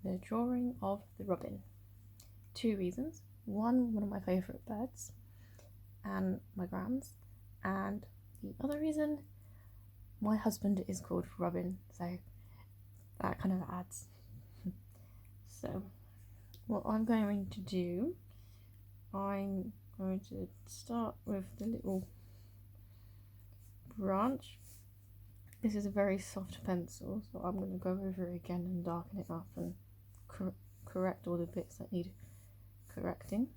the drawing of the robin. Two reasons. One of my favourite birds and my grand's, and the other reason, my husband is called Robin, so that kind of adds. So what I'm going to do, I'm going to start with the little branch. This is a very soft pencil, so I'm going to go over it again and darken it up and correct all the bits that need correcting.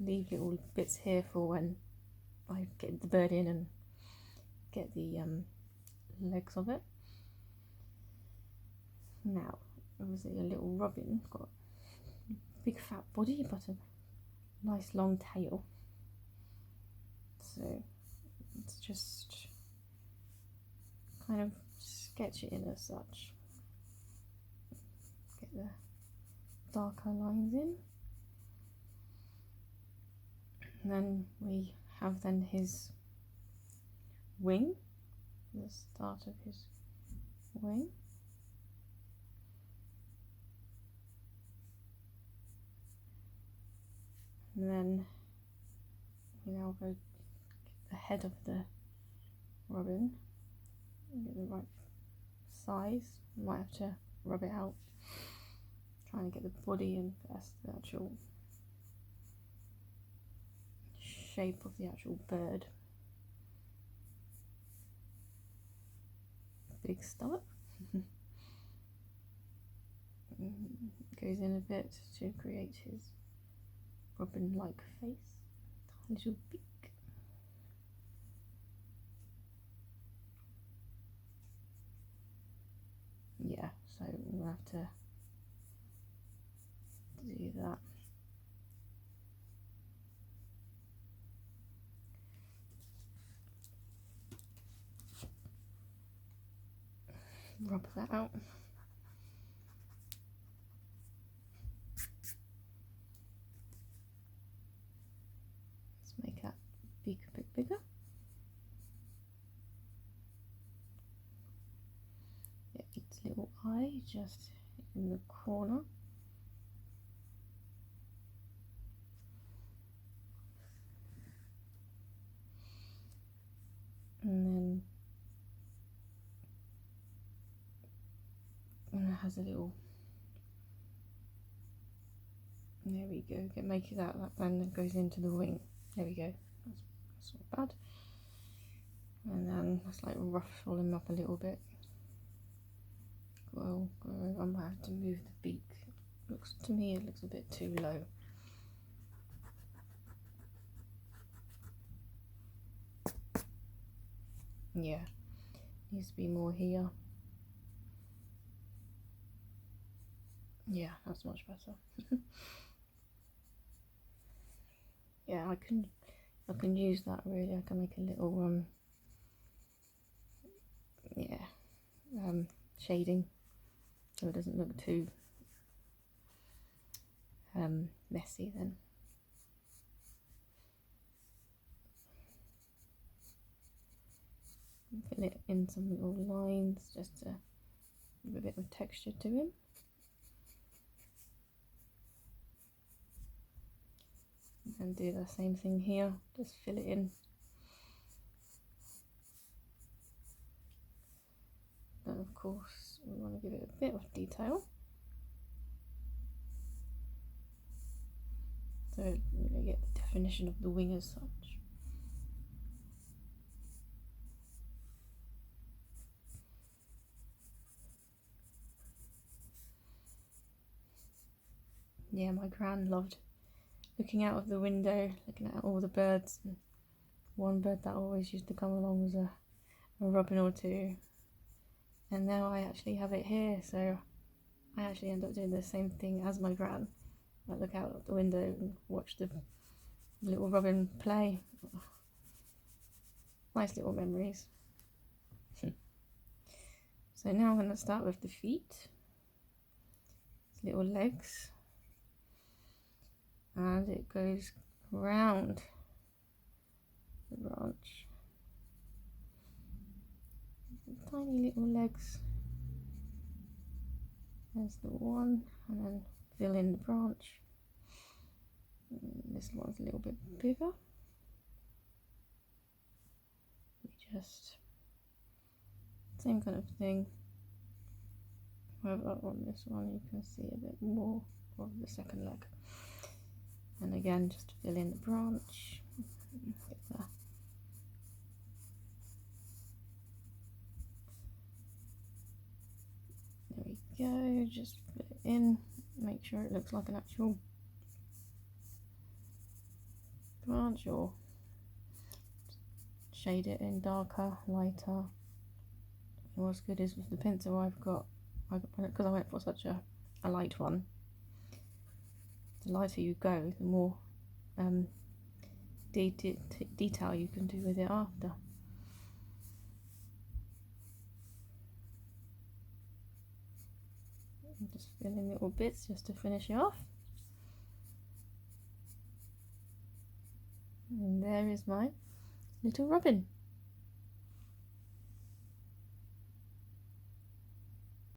Leave little bits here for when I get the bird in and get the legs of it. Now, obviously a little robin, got a big fat body but a nice long tail. So let's just kind of sketch it in as such. Get the darker lines in. And then we have his wing, the start of his wing. And then we now go the head of the robin, get the right size. Might have to rub it out, trying to get the body in first, the actual shape of the actual bird. Big stomach. Goes in a bit to create his robin-like face, little beak. Yeah, so we'll have to do that. Rub that out. Let's make that beak a bit bigger. Yeah, its little eye just in the corner. And then it has a little, there we go, make that then goes into the wing. There we go, that's not bad. And then let's like ruffle him up a little bit. Well, I might have to move the beak. To me it looks a bit too low. Yeah, needs to be more here. Yeah, that's much better. Yeah, I can use that really. I can make a little shading so it doesn't look too messy then. Fill it in some little lines just to give a bit of texture to him. And do the same thing here, just fill it in. And of course we want to give it a bit of detail. So you get the definition of the wing as such. Yeah, my gran loved looking out of the window, looking at all the birds. And one bird that always used to come along was a robin or two. And now I actually have it here, so I actually end up doing the same thing as my gran. I look out the window and watch the little robin play. Nice little memories. So now I'm going to start with the feet, his little legs, and it goes round the branch. Tiny little legs There's the one, and then fill in the branch. This one's a little bit bigger. Just same kind of thing. However, on this one you can see a bit more of the second leg. And again, just fill in the branch. Get there. There we go, just put it in, make sure it looks like an actual branch, or shade it in darker, lighter. What's good is with the pencil I've got, because I went for such a light one, the lighter you go, the more detail you can do with it after. I'm just filling little bits just to finish it off. And there is my little robin.